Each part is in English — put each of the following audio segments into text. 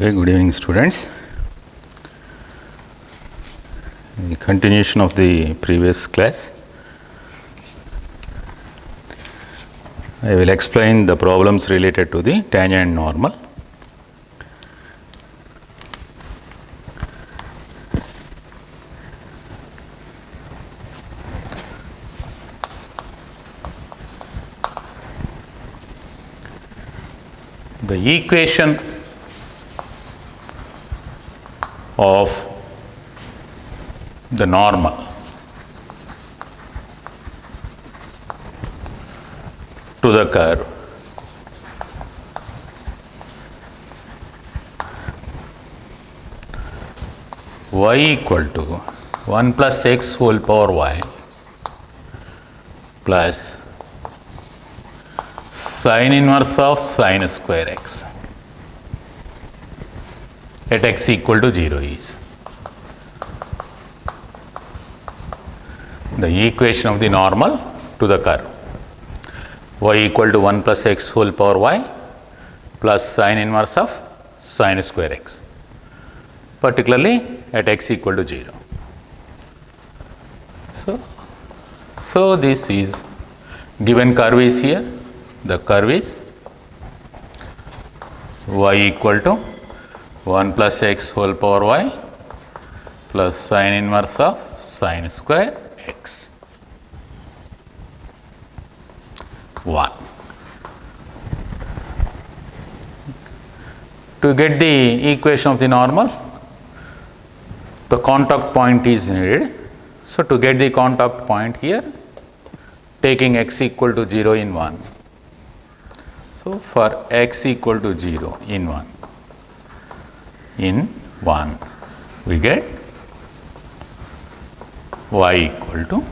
Okay, good evening students. In continuation of the previous class, I will explain the problems related to the tangent normal. The equation of the normal to the curve y equal to 1 plus x whole power y plus sin inverse of sin square x at x equal to 0 is the equation of the normal to the curve y equal to 1 plus x whole power y plus sin inverse of sin square x, particularly at x equal to 0. So this is given curve is here. The curve is y equal to 1 plus x whole power y plus sin inverse of sin square x. 1. To get the equation of the normal, the contact point is needed. So to get the contact point here, taking x equal to 0 in 1. So for x equal to 0 in 1, we get y equal to,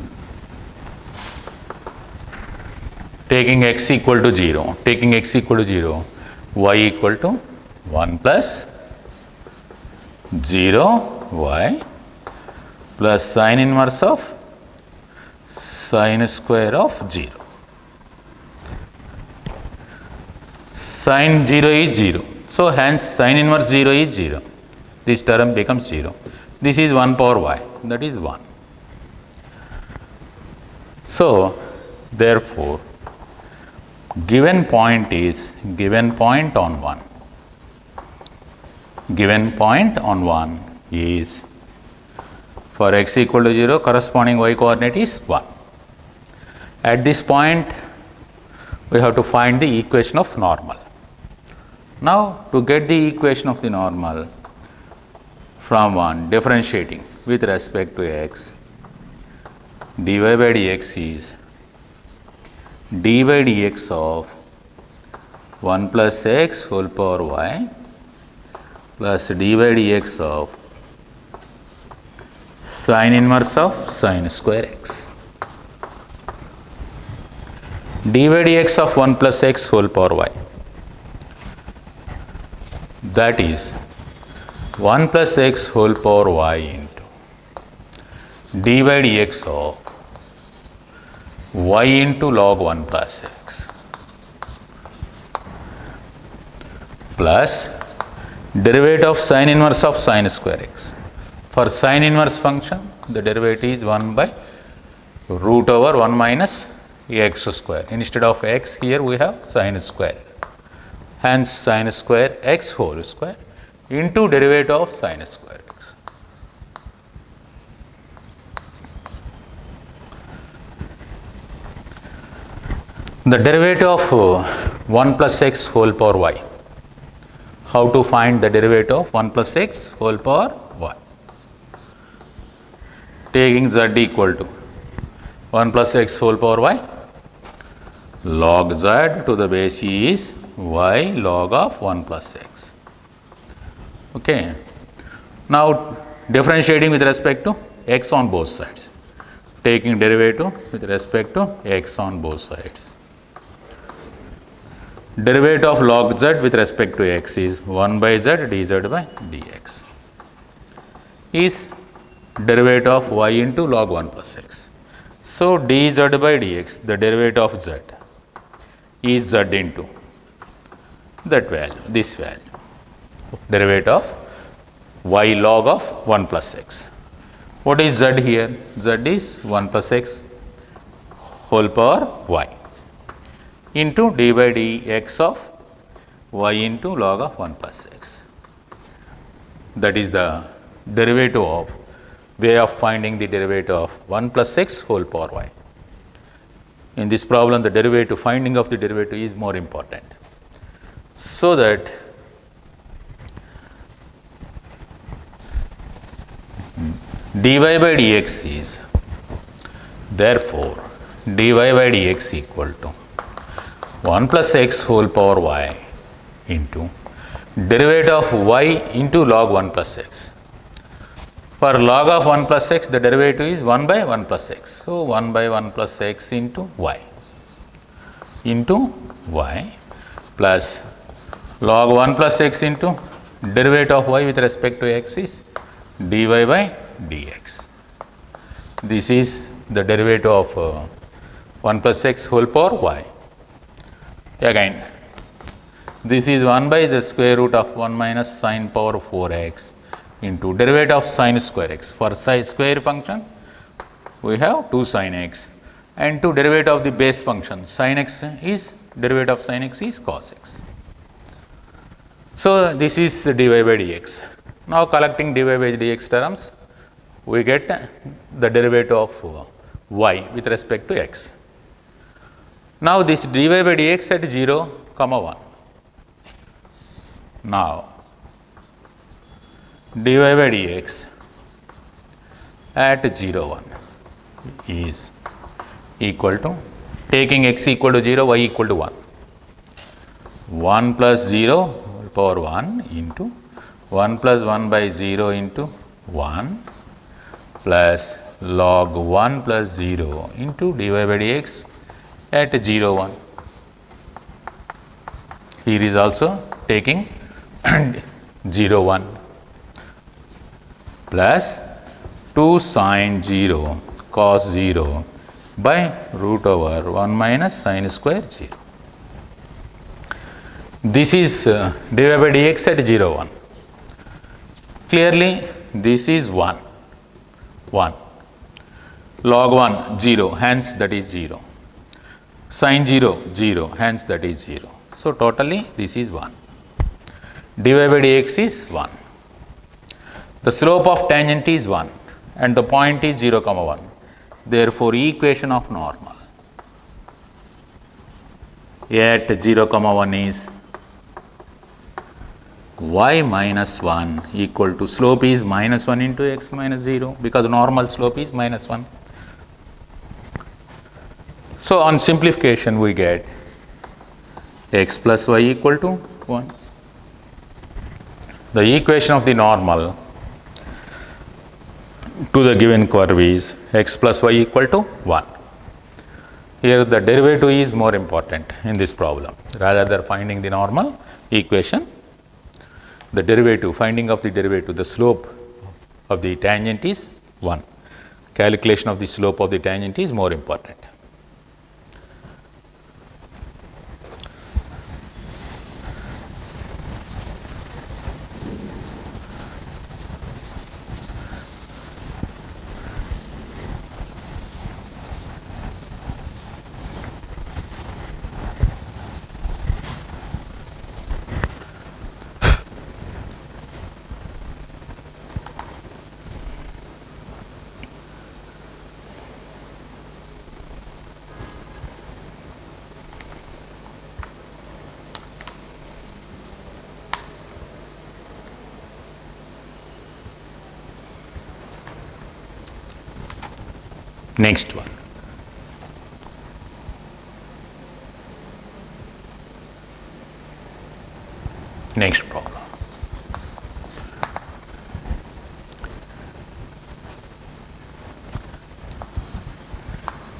taking x equal to 0, y equal to 1 plus 0 y plus sin inverse of sin square of 0. Sin 0 is 0. So hence sin inverse 0 is 0. This term becomes 0. This is 1 power y, that is 1. So therefore, given point on 1. Given point on 1 is, for x equal to 0, corresponding y coordinate is 1. At this point, we have to find the equation of normal. Now, to get the equation of the normal from 1, differentiating with respect to x, dy by dx is d by dx of 1 plus x whole power y plus d by dx of sin inverse of sin square x. D by dx of 1 plus x whole power y, that is 1 plus x whole power y into d by dx of y into log 1 plus x plus derivative of sin inverse of sin square x. For sin inverse function, the derivative is 1 by root over 1 minus x square. Instead of x, here we have sin square. Hence sin square x whole square into derivative of sin square x. The derivative of 1 plus x whole power y. How to find the derivative of 1 plus x whole power y? Taking z equal to 1 plus x whole power y, log z to the base is y log of 1 plus x. Okay. Now differentiating with respect to x on both sides, taking derivative with respect to x on both sides. Derivative of log z with respect to x is 1 by z dz by dx is derivative of y into log 1 plus x. So dz by dx, the derivative of z is z into that value, this value. derivative of y log of 1 plus x. What is z here? Z is 1 plus x whole power y into d by dx of y into log of 1 plus x. That is the derivative of way of finding the derivative of 1 plus x whole power y. In this problem, the derivative, finding of the derivative is more important. So that dy by dx is, therefore, dy by dx equal to 1 plus x whole power y into derivative of y into log 1 plus x. For log of 1 plus x, the derivative is 1 by 1 plus x. So, 1 by 1 plus x into y plus log 1 plus x into derivative of y with respect to x is dy by dx. This is the derivative of 1 plus x whole power y. Again, this is 1 by the square root of 1 minus sine power 4x into derivative of sine square x. For square function, we have 2 sine x, and to derivative of the base function, sine x is derivative of sine x is cos x. So, this is dy by dx. Now, collecting dy by dx terms, we get the derivative of y with respect to x. Now, this dy by dx at 0, 1. Now, dy by dx at 0, 1 is equal to, taking x equal to 0, y equal to 1. 1 plus 0 power 1 into 1 plus 1 by 0 into 1 plus log 1 plus 0 into dy by dx at 0, 1. Here is also taking 0, 1 plus 2 sine 0 cos 0 by root over 1 minus sine square 0. This is dy by dx at 0, 1. Clearly, this is 1, 1. Log 1, 0, hence that is 0. Sine 0, 0, hence that is 0. So, totally this is 1. Dy by dx is 1. The slope of tangent is 1 and the point is 0, 1. Therefore, equation of normal at 0, 1 is y minus 1 equal to, slope is minus 1 into x minus 0, because normal slope is minus 1. So, on simplification we get x plus y equal to 1. The equation of the normal to the given curve is x plus y equal to 1. Here the derivative is more important in this problem, rather than finding the normal equation. The derivative, finding of the derivative, the slope of the tangent is 1. Calculation of the slope of the tangent is more important. Next one. Next problem.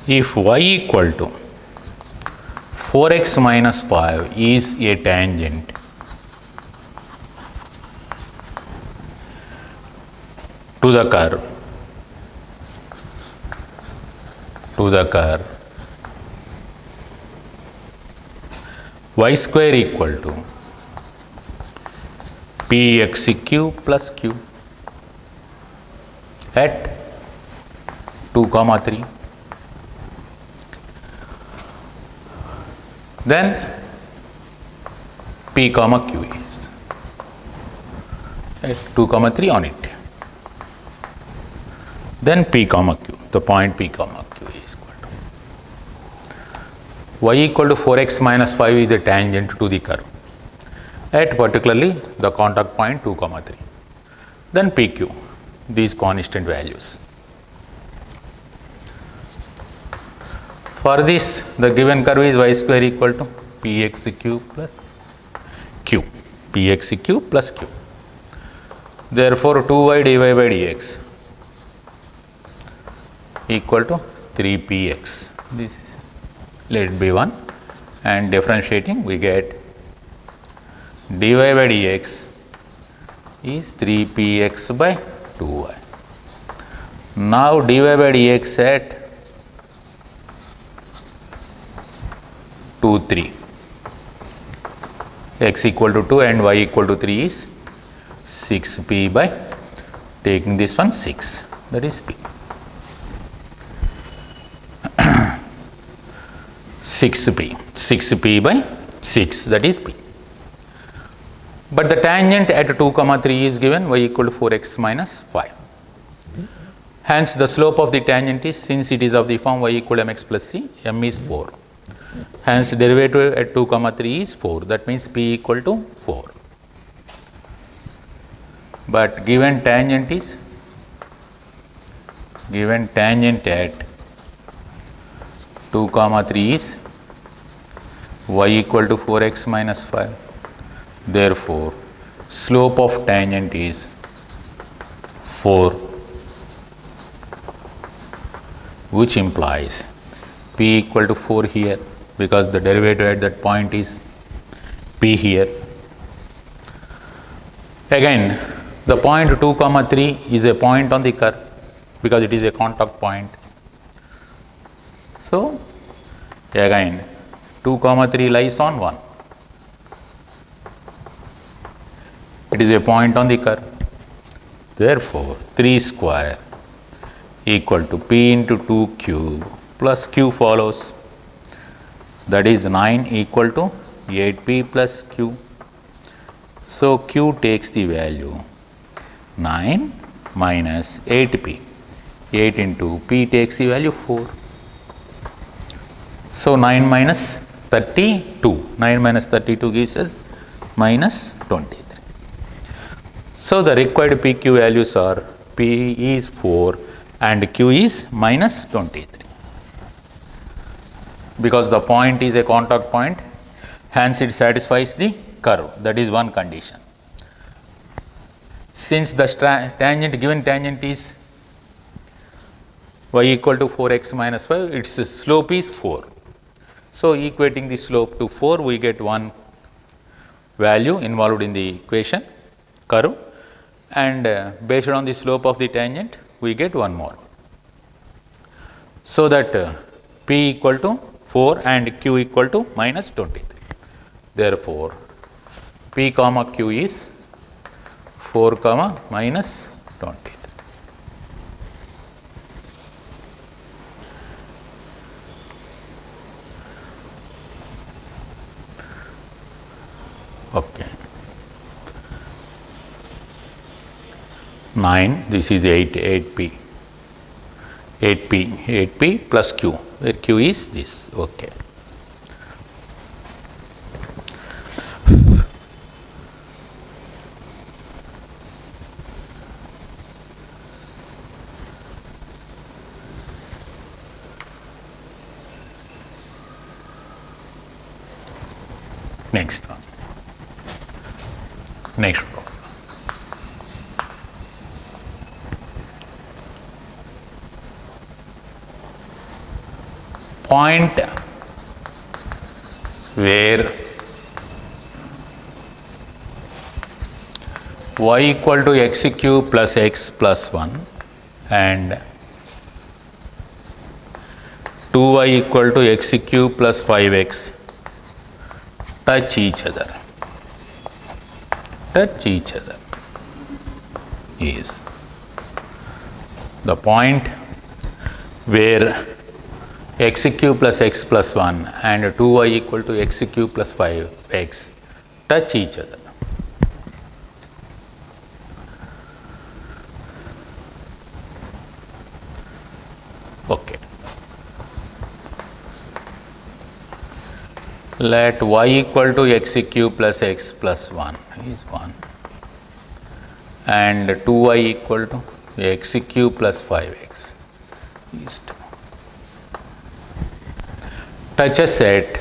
If y equal to 4x minus 5 is a tangent to the curve, y square equal to px cube plus q at 2 comma 3. Then p comma q is at 2 comma 3 on it. Then p comma q, the point p comma q is equal to y equal to 4x minus 5 is a tangent to the curve at particularly the contact point 2 comma 3. Then pq, these constant values. For this, the given curve is y square equal to px cube plus q, px cube plus q. Therefore, 2y dy by dx equal to 3px. This is, let it be 1, and differentiating we get dy by dx is 3px by 2y. Now dy by dx at 2, 3, x equal to 2 and y equal to 3 is 6p by taking this one 6, that is p. 6p by 6, that is p. But the tangent at 2 comma 3 is given y equal to 4x minus 5. Hence the slope of the tangent is, since it is of the form y equal to mx plus c, m is 4. Hence derivative at 2 comma 3 is 4, that means p equal to 4. But given tangent at 2 comma 3 is y equal to 4x minus 5. Therefore, slope of tangent is 4, which implies p equal to 4 here, because the derivative at that point is p here. Again, the point 2 comma 3 is a point on the curve because it is a contact point. So, again 2 comma 3 lies on 1. It is a point on the curve. Therefore, 3 square equal to p into 2 cube plus q follows, that is 9 equal to 8p plus q. So, q takes the value 9 minus 8p, 8 into p takes the value 4. So, 9 minus 32, 9 minus 32 gives us minus 23. So, the required PQ values are P is 4 and Q is minus 23. Because the point is a contact point, hence it satisfies the curve, that is one condition. Since the given tangent is y equal to 4x minus 5, its slope is 4. So, equating the slope to 4, we get one value involved in the equation curve, and based on the slope of the tangent we get one more. So, that p equal to 4 and q equal to minus 23. Therefore, p comma q is 4 comma minus 23. Okay. 9, this is 8p plus q, where q is this. Okay. Next one. Next one. Point where y equal to x cube plus x plus 1 and 2y equal to x cube plus 5x touch each other. touch each other is the point where x cube plus x plus 1 and 2y equal to x cube plus 5x touch each other. Okay. Let y equal to x cube plus x plus 1 is 1 and 2y equal to x cube plus 5x is 2. Touches at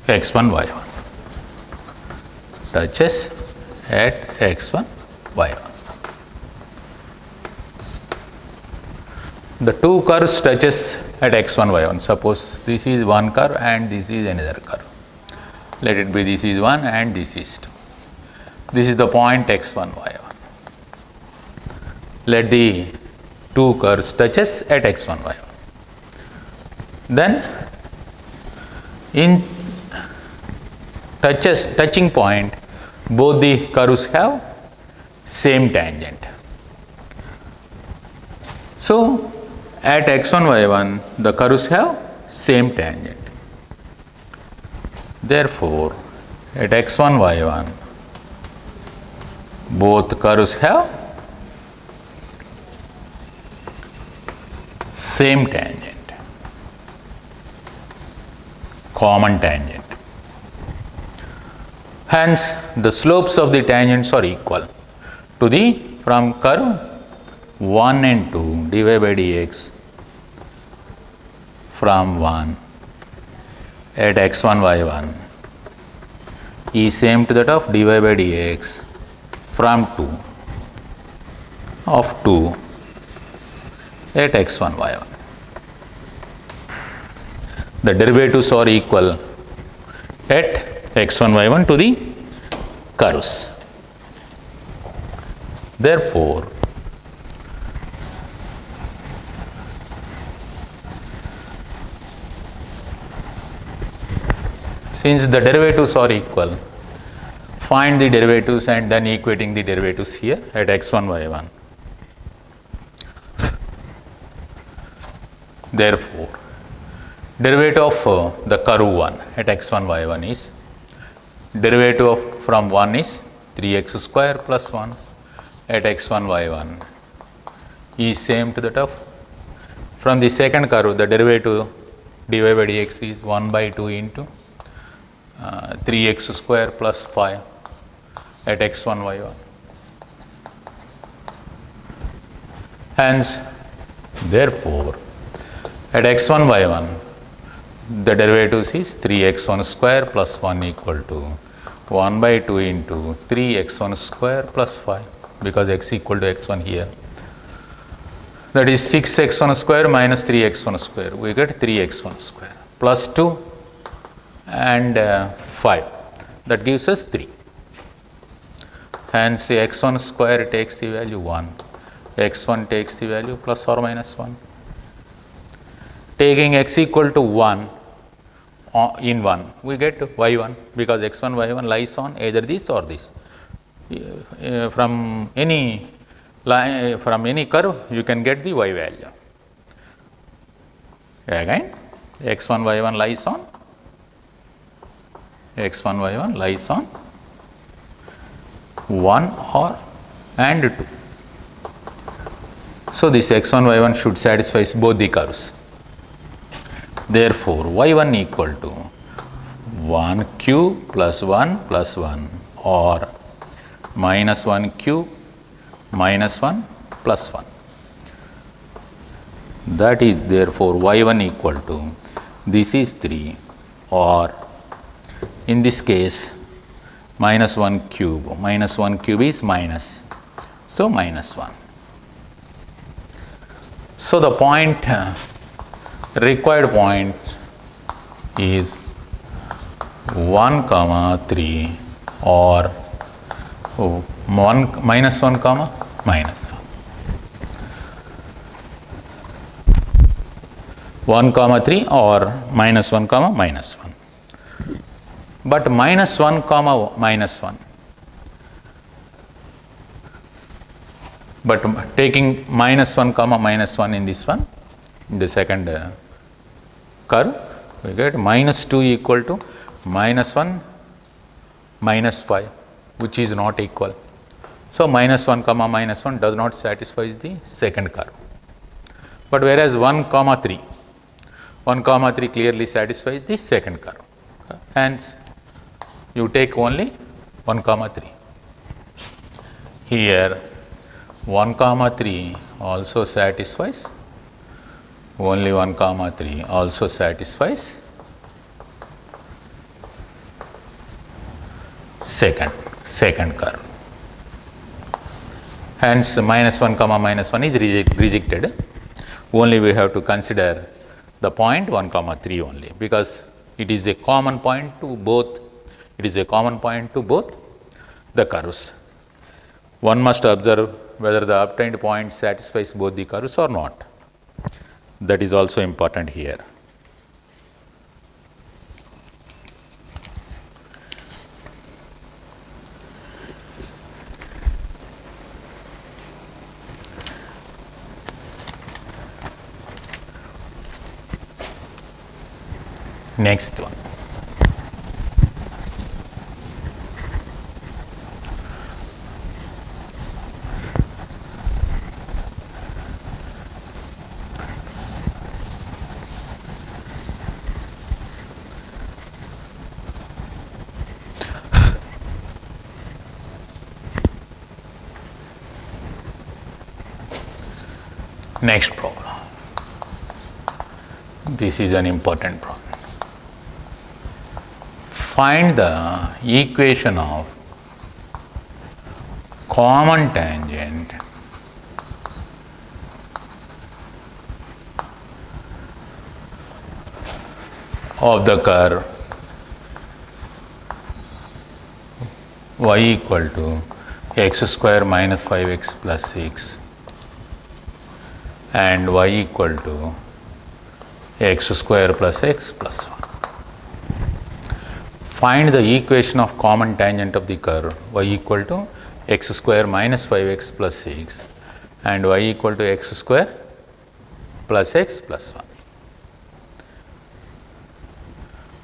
x1 y1, touches at x1 y1. The two curves touches at x1 y1. Suppose this is one curve and this is another curve. Let it be this is 1 and this is 2. This is the point x1 y1. Let the two curves touches at x1 y1. Then in touching point, both the curves have same tangent. So at x1 y1 the curves have same tangent. Therefore at x1 y1 both curves have same tangent, common tangent. Hence the slopes of the tangents are equal to the from curve 1 and 2 dy by dx from 1 at x1 y1 is same to that of dy by dx from 2 of 2 at x1 y1. The derivatives are equal at x1 y1 to the curves. Therefore since the derivatives are equal, find the derivatives and then equating the derivatives here at x1 y1. Therefore derivative of the curve 1 at x1 y1 is derivative of from 1 is 3x square plus 1 at x1 y1 is same to that of from the second curve the derivative dy by dx is 1 by 2 into 3x square plus 5 at x1 y1. Hence therefore at x1 y1 the derivative is 3x1 square plus 1 equal to 1 by 2 into 3x1 square plus 5 because x equal to x1 here. That is 6x1 square minus 3x1 square. We get 3x1 square plus 2 and 5. That gives us 3. Hence x1 square takes the value 1. x1 takes the value plus or minus 1. Taking x equal to 1 in 1, we get y1 because x1 y1 lies on either this or this. From any line, from any curve you can get the y value. Again x1 y1 lies on x1 y1 lies on 1 or and 2. So this x1 y1 should satisfy both the curves. Therefore y1 equal to 1 cube plus 1 plus 1 or minus 1 cube minus 1 plus 1. That is therefore y1 equal to this is 3 or in this case minus 1 cube. Minus 1 cube is minus. So minus 1. So the point required point is 1 comma 3 or 1 minus 1 comma minus 1. 1 comma 3 or minus 1 comma minus 1. But minus 1 comma minus 1 but taking minus 1 comma minus 1 in this one, in the second curve, we get minus 2 equal to minus 1 minus 5, which is not equal. So, minus 1 comma minus 1 does not satisfy the second curve, but whereas 1 comma 3 clearly satisfies the second curve. Hence, you take only 1 comma 3. Here 1 comma 3 also satisfies, only 1 comma 3 also satisfies second curve. Hence, minus 1 comma minus 1 is rejected. Only we have to consider the point 1 comma 3 only, because it is a common point to both. It is a common point to both the curves. One must observe whether the obtained point satisfies both the curves or not. That is also important here. Next one. Next problem. This is an important problem. Find the equation of common tangent of the curve y equal to x square minus 5x plus 6 and y equal to x square plus x plus 1. Find the equation of common tangent of the curve y equal to x square minus 5x plus 6 and y equal to x square plus x plus 1.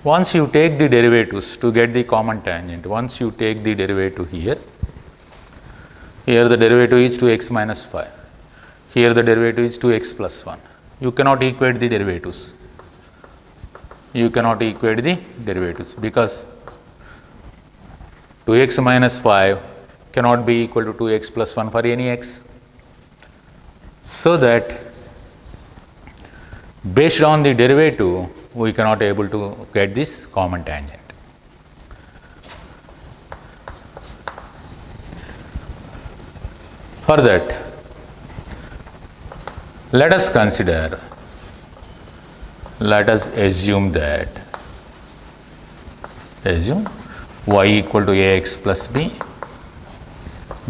Once you take the derivatives to get the common tangent, once you take the derivative here the derivative is 2x minus 5, here the derivative is 2x plus 1. You cannot equate the derivatives. Because 2x minus 5 cannot be equal to 2x plus 1 for any x. So that based on the derivative, we cannot able to get this common tangent. For that, let us assume that y equal to ax plus b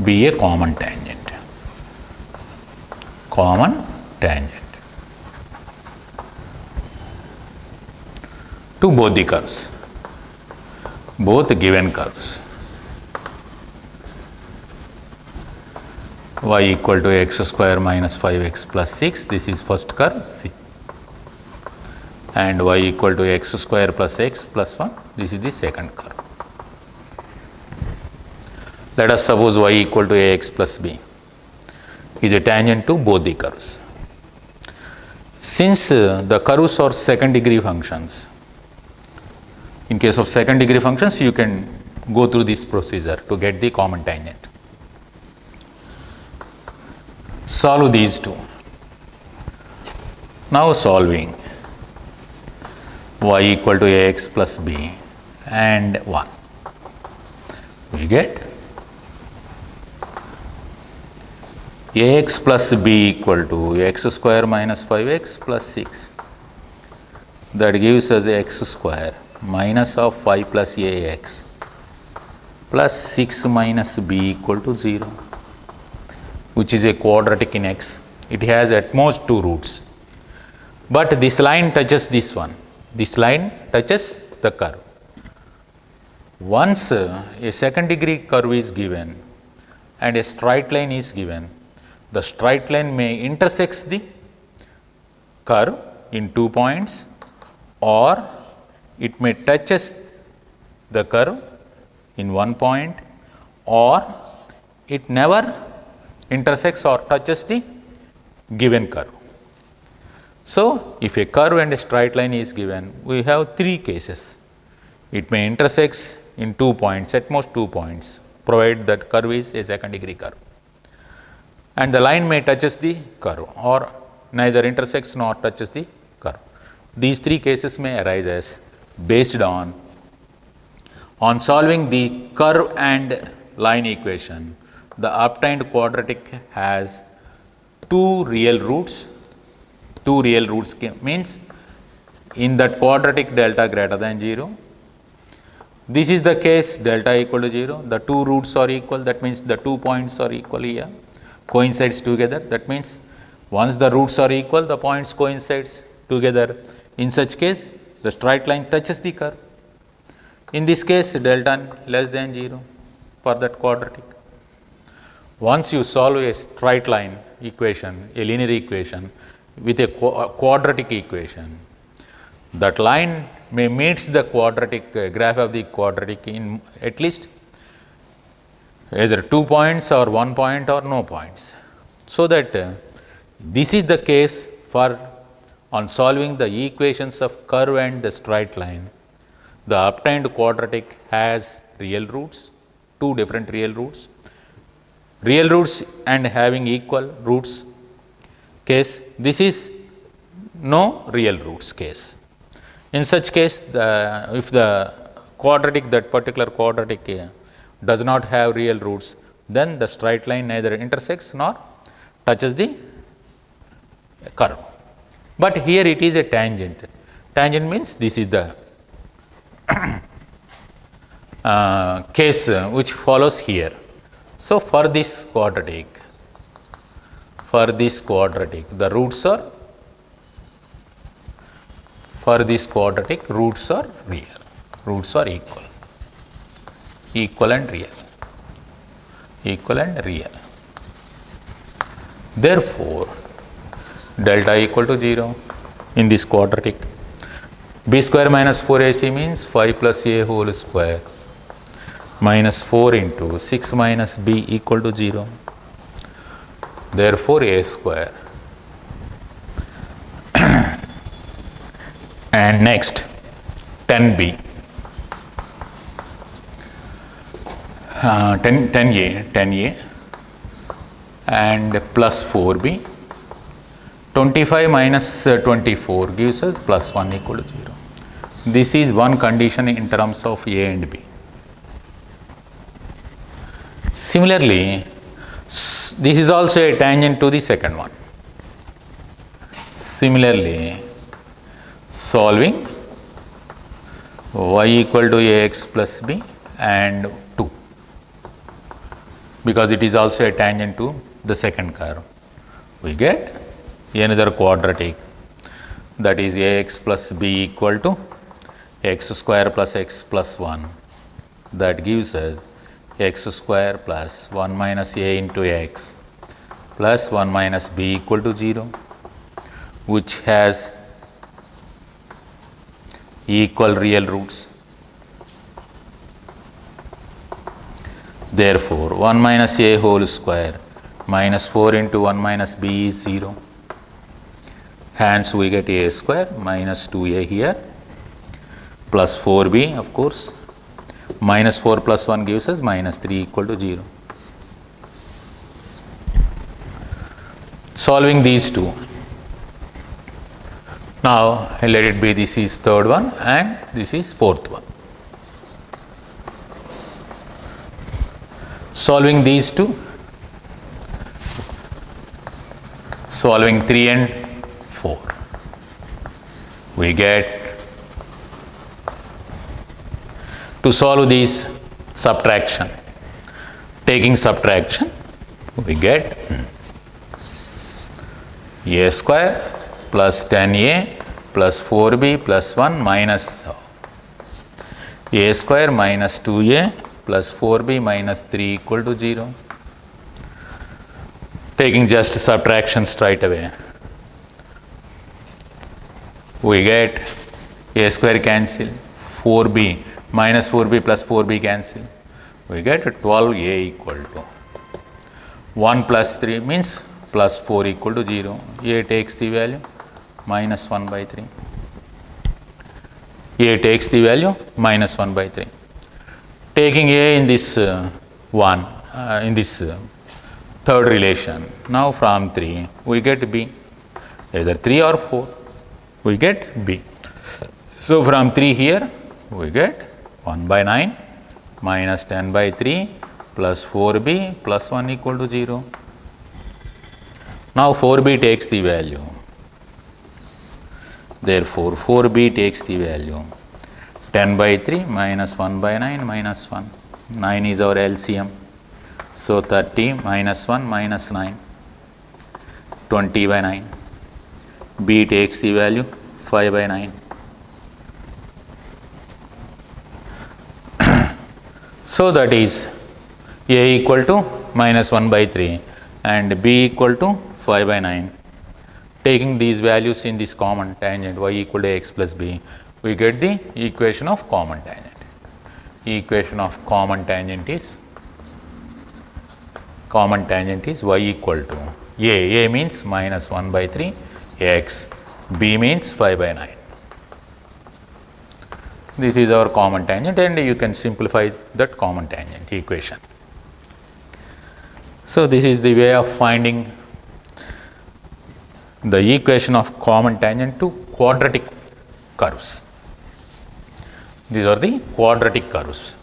be a common tangent to both the curves, both given curves. Y equal to x square minus 5x plus 6, this is first curve C, and y equal to x square plus x plus 1, this is the second curve. Let us suppose y equal to ax plus b is a tangent to both the curves. Since the curves are second degree functions, in case of second degree functions, you can go through this procedure to get the common tangent. Solve these two. Now solving y equal to ax plus b and 1, we get ax plus b equal to x square minus 5x plus 6. That gives us x square minus of 5 plus ax plus 6 minus b equal to 0, which is a quadratic in x. It has at most 2 roots, but this line touches this one. This line touches the curve. Once a second degree curve is given and a straight line is given, the straight line may intersect the curve in 2 points, or it may touches the curve in 1 point, or it never intersects or touches the given curve. So, if a curve and a straight line is given, we have 3 cases. It may intersect in 2 points, at most 2 points, provided that curve is a second degree curve, and the line may touches the curve, or neither intersects nor touches the curve. These 3 cases may arise as based on solving the curve and line equation. The obtained quadratic has 2 real roots. 2 real roots means in that quadratic delta greater than 0. This is the case delta equal to 0. The 2 roots are equal, that means the 2 points are equal here, coincides together. That means once the roots are equal, the points coincides together. In such case, the straight line touches the curve. In this case, delta less than 0 for that quadratic. Once you solve a straight line equation, a linear equation with a quadratic equation, that line may meets the quadratic graph of the quadratic in at least either 2 points or 1 point or no points. So that this is the case for on solving the equations of curve and the straight line. The obtained quadratic has real roots, 2 different real roots. Real roots and having equal roots case, this is no real roots case. In such case, if the quadratic, that particular quadratic does not have real roots, then the straight line neither intersects nor touches the curve. But here it is a tangent. Tangent means this is the case which follows here. So, for this quadratic, the roots are, for this quadratic, roots are real, roots are equal and real, Therefore, delta equal to 0 in this quadratic. B square minus 4ac means 5 plus a whole square minus 4 into 6 minus b equal to 0. Therefore, a square. And next 10b, 10a and plus 4b. 25 minus 24 gives us plus 1 equal to 0. This is one condition in terms of a and b. Similarly, this is also a tangent to the second one. Similarly, solving y equal to ax plus b and 2, because it is also a tangent to the second curve, we get another quadratic, that is ax plus b equal to x square plus x plus 1. That gives us x square plus 1 minus a into x plus 1 minus b equal to 0, which has equal real roots. Therefore, 1 minus a whole square minus 4 into 1 minus b is 0. Hence, we get a square minus 2a here plus 4b, of course, minus 4 plus 1 gives us minus 3 equal to 0. Solving these two. Now, let it be this is third one and this is fourth one. Solving these two, solving 3 and 4, we get, to solve this subtraction, taking subtraction, we get a square plus 10a plus 4b plus 1 minus a square minus 2a plus 4b minus 3 equal to 0. taking just subtraction straight away, we get a square cancel, 4b minus 4b plus 4b cancel, we get 12a equal to 1 plus 3 means plus 4 equal to 0. A takes the value minus 1 by 3. A takes the value minus 1 by 3. Taking A in this in this third relation, now from 3 we get B, either 3 or 4 we get B. So from 3 here we get 1 by 9 minus 10 by 3 plus 4B plus 1 equal to 0. Now 4B takes the value, therefore 4B takes the value 10 by 3 minus 1 by 9 minus 1, 9 is our LCM, so 30 minus 1 minus 9, 20 by 9, B takes the value 5 by 9. So that is A equal to minus 1 by 3 and B equal to 5 by 9. Taking these values in this common tangent y equal to x plus b, we get the equation of common tangent. Equation of common tangent is y equal to A means minus 1 by 3 x, b means 5 by 9. This is our common tangent and you can simplify that common tangent equation. So this is the way of finding the equation of common tangent to quadratic curves. These are the quadratic curves.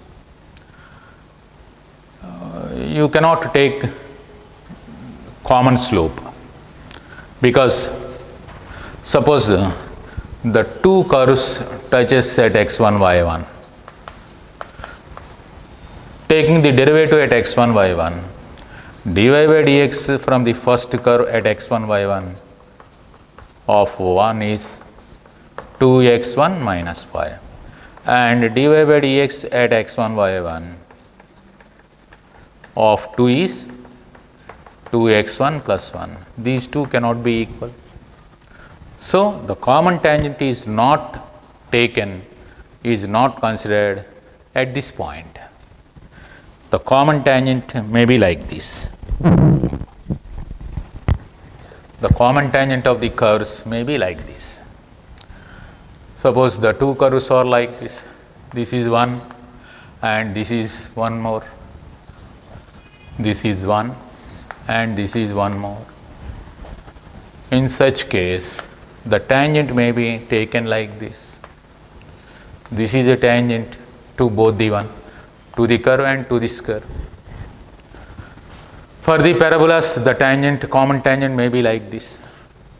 You cannot take common slope because suppose the two curves touches at x1 y1. Taking the derivative at x1 y1, dy by dx from the first curve at x1 y1 of 1 is 2x1 minus 5 and dy by dx at x1 y1 of 2 is 2x1 plus 1. These two cannot be equal. So the common tangent is not taken, is not considered at this point. The common tangent may be like this. The common tangent of the curves may be like this. Suppose the two curves are like this. This is one and this is one more. This is one and this is one more. In such case, the tangent may be taken like this. This is a tangent to both the one, to the curve and to this curve. For the parabolas, the tangent, common tangent may be like this.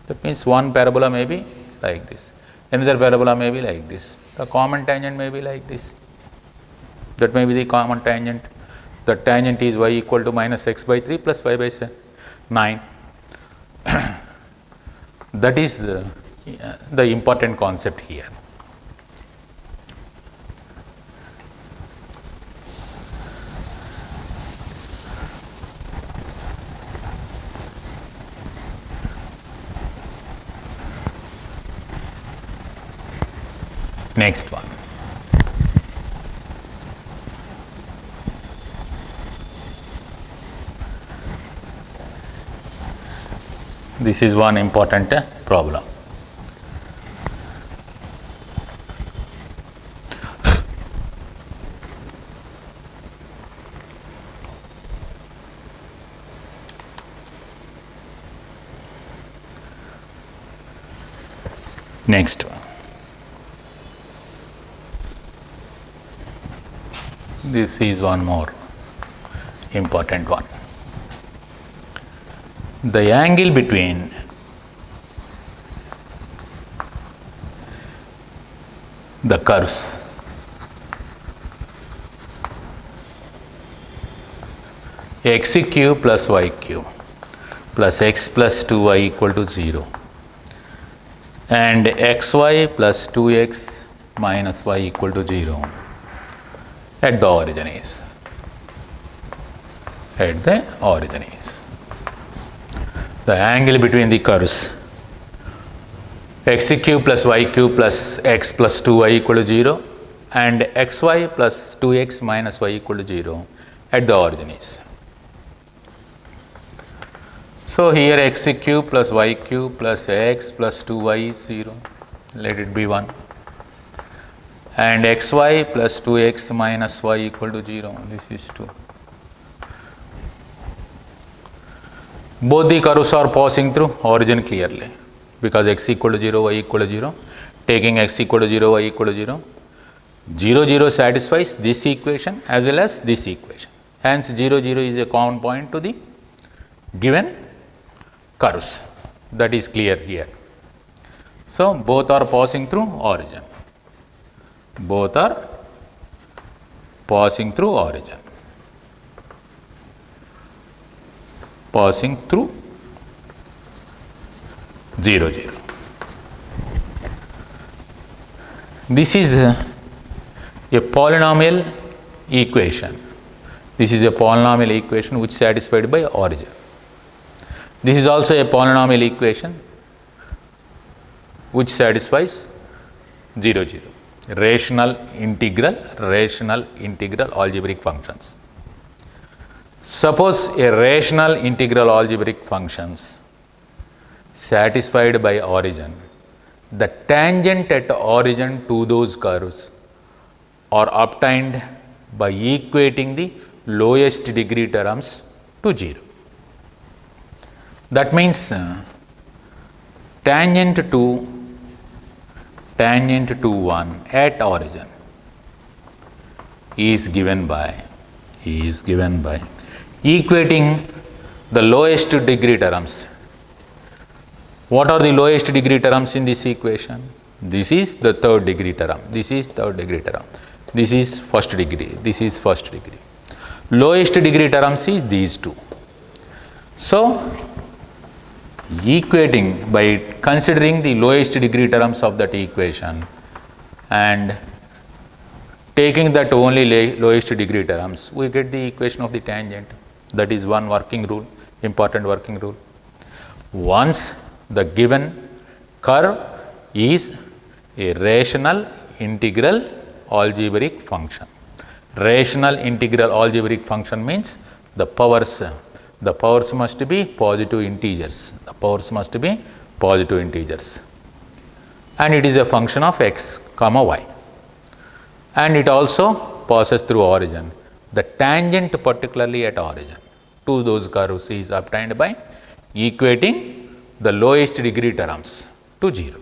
That means one parabola may be like this, another parabola may be like this. The common tangent may be like this. That may be the common tangent. The tangent is y equal to minus x by 3 plus y by 9. That is the important concept here. Next one. This is one important problem. Next one. This is one more important one. The angle between the curves x cube plus y cube plus x plus 2y equal to 0 and xy plus 2x minus y equal to 0 at the origin is. the angle between the curves x cube plus y cube plus x plus 2y equal to 0 and xy plus 2x minus y equal to 0 at the origin is. So, here x cube plus y cube plus x plus 2y is 0, let it be 1, and xy plus 2x minus y equal to 0, this is 2. Both the curves are passing through origin clearly, because x equal to 0, y equal to 0, taking x equal to 0, y equal to 0, 0, 0 satisfies this equation as well as this equation. Hence, 0, 0 is a common point to the given curves, that is clear here. So, both are passing through origin, both are passing through origin, passing through 0, 0. This is a polynomial equation. This is a polynomial equation which is satisfied by origin. This is also a polynomial equation which satisfies 0, 0. Rational integral algebraic functions. Suppose a rational integral algebraic functions satisfied by origin, the tangent at origin to those curves are obtained by equating the lowest degree terms to 0. That means tangent to 1 at origin is given by equating the lowest degree terms. What are the lowest degree terms in this equation? This is the third degree term, this is third degree term, this is first degree, this is first degree. Lowest degree terms is these two. So, equating by considering the lowest degree terms of that equation and taking that only lowest degree terms, we get the equation of the tangent. That is one working rule, important working rule. Once the given curve is a rational integral algebraic function. Rational integral algebraic function means the powers must be positive integers, and it is a function of x comma y, and it also passes through origin. The tangent particularly at origin to those curves is obtained by equating the lowest degree terms to 0.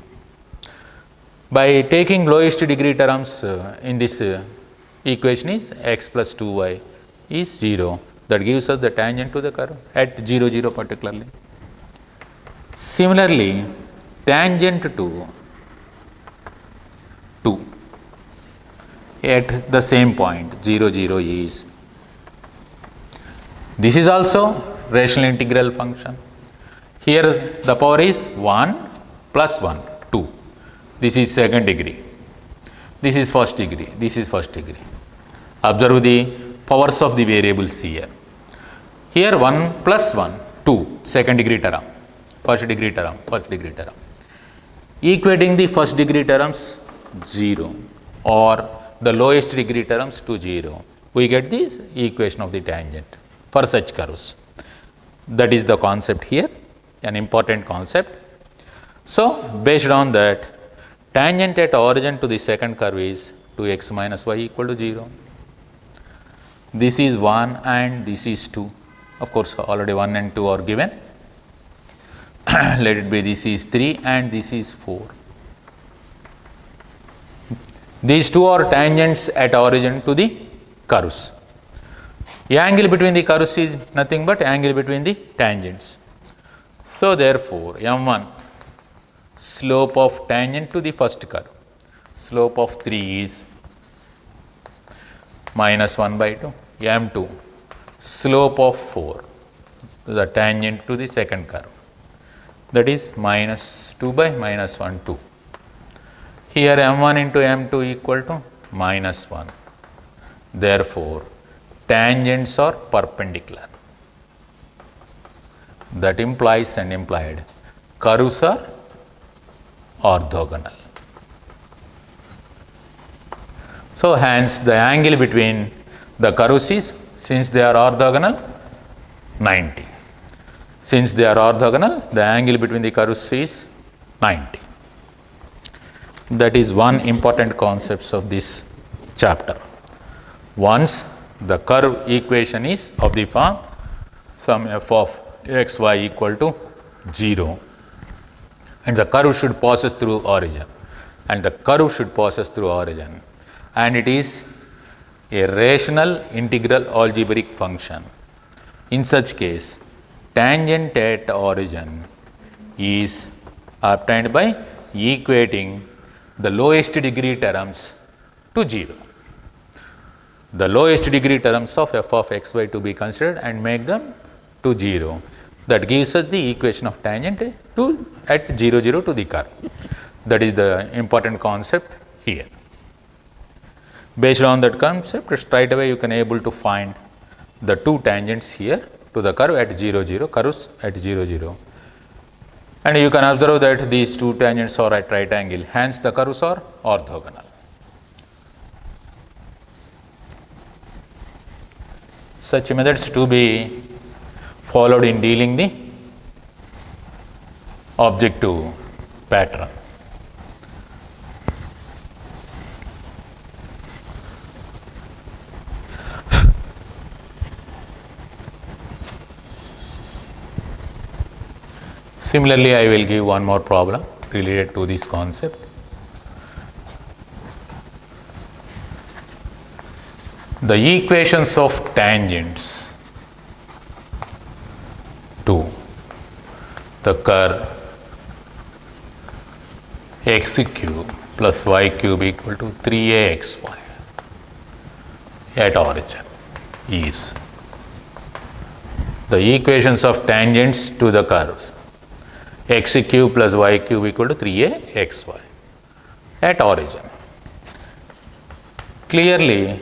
By taking lowest degree terms in this equation is x plus 2y is 0, that gives us the tangent to the curve at 0, 0 particularly. Similarly, tangent to 2 at the same point 0, 0 is, this is also rational integral function. Here the power is 1 plus 1, 2. This is second degree, this is first degree, this is first degree. Observe the powers of the variables here. Here 1 plus 1, 2, second degree term, first degree term, first degree term. Equating the first degree terms 0 or the lowest degree terms to 0, we get the equation of the tangent for such curves. That is the concept here, an important concept. So, based on that, tangent at origin to the second curve is 2x minus y equal to 0. This is 1 and this is 2. Of course, already 1 and 2 are given. Let it be, this is 3 and this is 4. These two are tangents at origin to the curves. The angle between the curves is nothing but angle between the tangents. So, therefore, m1 slope of tangent to the first curve, slope of 3 is minus 1 by 2, m2 slope of 4, the tangent to the second curve, that is minus 2 by minus 1, 2. Here m1 into m2 equal to minus 1. Therefore, tangents are perpendicular. that implies and implied curves are orthogonal. So hence the angle between the curves is, since they are orthogonal, 90. Since they are orthogonal, the angle between the curves is 90. That is one important concept of this chapter. Once the curve equation is of the form some f of x y equal to 0, and the curve should passes through origin, and it is a rational integral algebraic function. In such case, tangent at origin is obtained by equating the lowest degree terms to 0. The lowest degree terms of f of x y to be considered and make them to 0. That gives us the equation of tangent to at 0 0 to the curve. That is the important concept here. Based on that concept, straight away you can able to find the two tangents here to the curve at 0 0, curves at 0 0. And you can observe that these two tangents are at right angle, hence the curves are orthogonal. Such methods to be followed in dealing the objective pattern. Similarly, I will give one more problem related to this concept. The equations of tangents to the curve x cube plus y cube equal to 3axy at origin is the equations of tangents to the curves x cube plus y cube equal to 3axy at origin. Clearly,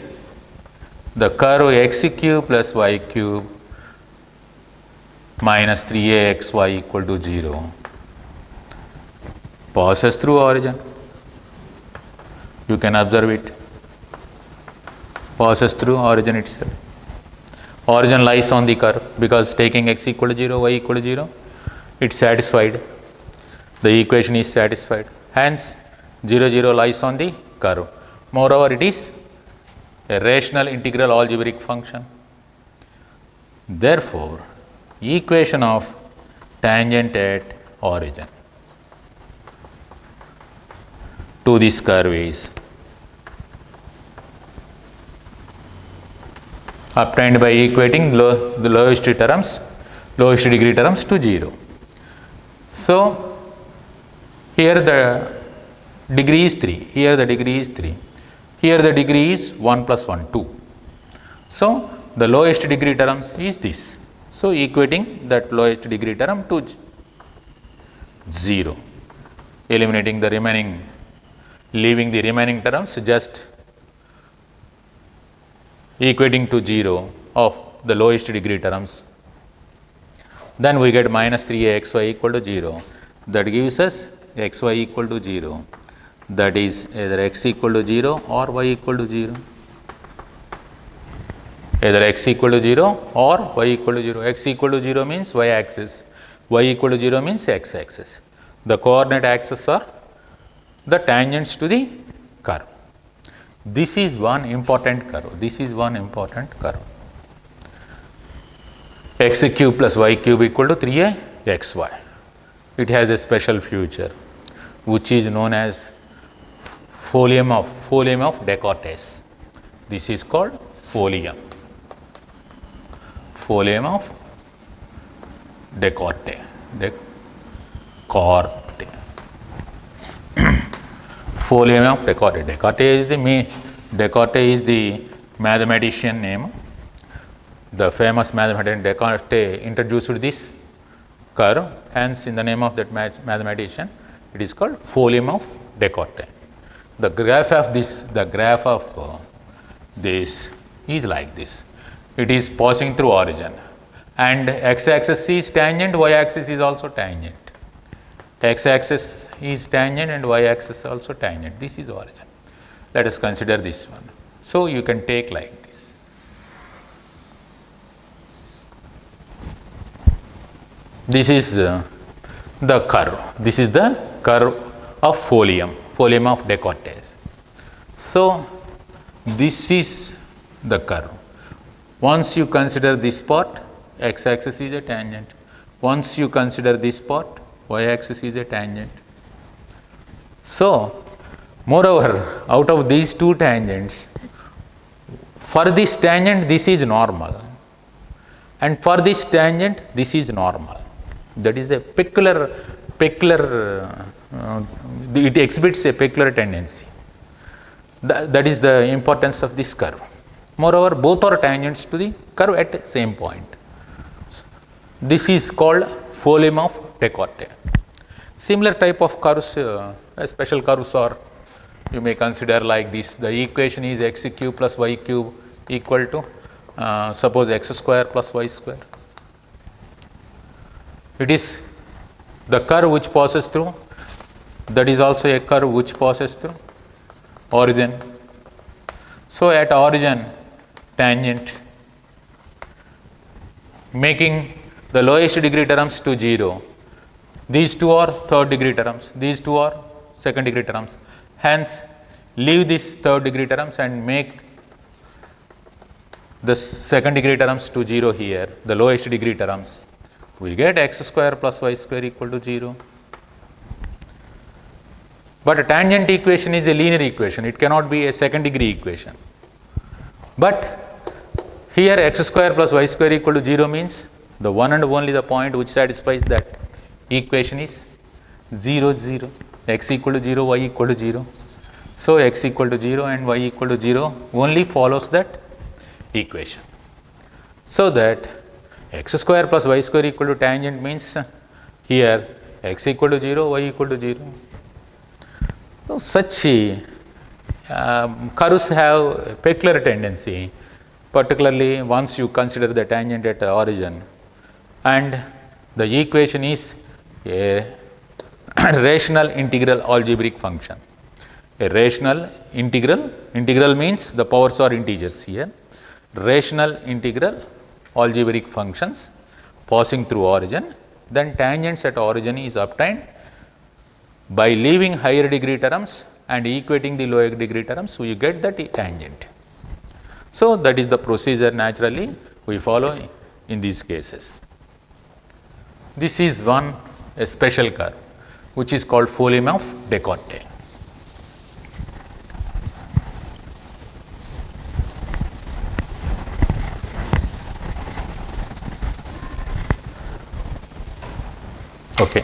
the curve x cube plus y cube minus 3axy equal to 0 passes through origin. You can observe it, passes through origin itself. Origin lies on the curve because taking x equal to 0, y equal to 0, it's satisfied. The equation is satisfied. Hence, 0 0 lies on the curve. Moreover, it is a rational integral algebraic function. Therefore, equation of tangent at origin to this curve is obtained by equating the lowest degree terms to 0. So, here the degree is 3, here the degree is 3, here the degree is 1 plus 1, 2. So, the lowest degree terms is this. So, equating that lowest degree term to 0, eliminating the remaining, leaving the remaining terms, just equating to 0 of the lowest degree terms. Then we get minus 3axy equal to 0. That gives us xy equal to 0. That is either x equal to 0 or y equal to 0. Either x equal to 0 or y equal to 0. X equal to 0 means y axis, y equal to 0 means x axis. The coordinate axes are the tangents to the curve. This is one important curve. This is one important curve. X cube plus y cube equal to 3axy. It has a special feature which is known as folium of Descartes. This is called folium of Descartes. Folium of Descartes. Descartes is the mathematician name. The famous mathematician Descartes introduced this curve, hence in the name of that mathematician it is called folium of Descartes. The graph of this is like this. It is passing through origin. and x-axis is tangent, y-axis is also tangent. X-axis is tangent and y-axis also tangent. This is origin. Let us consider this one. So you can take like this. This is the curve. This is the curve of folium of Descartes. So this is the curve. Once you consider this part, x-axis is a tangent. Once you consider this part, y-axis is a tangent. So moreover, out of these two tangents, for this tangent this is normal, and for this tangent this is normal. That is a peculiar it exhibits a peculiar tendency. That is the importance of this curve. Moreover, both are tangents to the curve at the same point. This is called folium of Descartes. Similar type of curves, special curves are, you may consider like this. The equation is x cube plus y cube equal to suppose x square plus y square. It is the curve which passes through, that is also a curve which passes through origin. So at origin, tangent, making the lowest degree terms to 0. These two are third degree terms, these two are second degree terms. Hence, leave this third degree terms and make the second degree terms to 0 here, the lowest degree terms. We get x square plus y square equal to 0. But a tangent equation is a linear equation, it cannot be a second degree equation. But here x square plus y square equal to 0 means the one and only the point which satisfies that equation is 0, 0, x equal to 0, y equal to 0. So x equal to 0 and y equal to 0 only follows that equation. So that x square plus y square equal to tangent means here x equal to 0, y equal to 0. So such curves have a peculiar tendency, particularly once you consider the tangent at the origin, and the equation is a rational integral algebraic function. A rational integral means the powers are integers here. Rational integral algebraic functions passing through origin, then tangents at origin is obtained by leaving higher degree terms and equating the lower degree terms, so you get that tangent. So that is the procedure naturally we follow in these cases. This is a special curve which is called folium of Descartes. Okay.